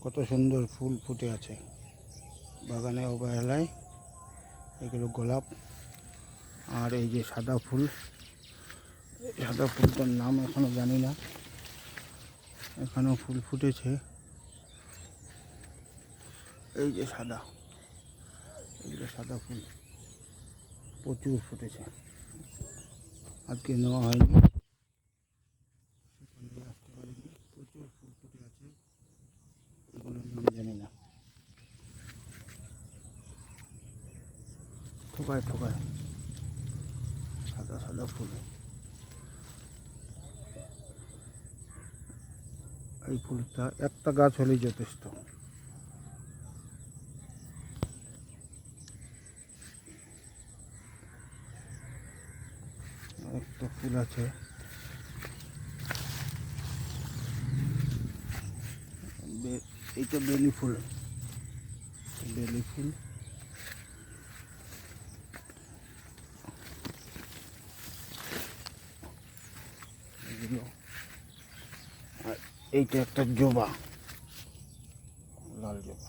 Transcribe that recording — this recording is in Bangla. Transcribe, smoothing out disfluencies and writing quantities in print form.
কত সুন্দর ফুল ফুটে আছে বাগানে অবহেলায়। এগুলো গোলাপ। আর এই যে সাদা ফুল, সাদা ফুলটার নাম এখনো জানি না, এখানেও ফুল ফুটেছে। এই যে সাদা, এগুলো সাদা ফুল প্রচুর ফুটেছে, আজকে নেওয়া হয়নি, আসতে পারিনি। প্রচুর ফুল ফুটে আছে, এগুলোর নাম জানি না। ঠোকায় ঠোকায় সাদা সাদা ফুল। এই ফুলটা একটা গাছ হলেই যথেষ্ট। একটা ফুল আছে, এইটা বেলি ফুল, বেলি ফুল। এগুলো, আর এইটা একটা জবা, লাল জবা।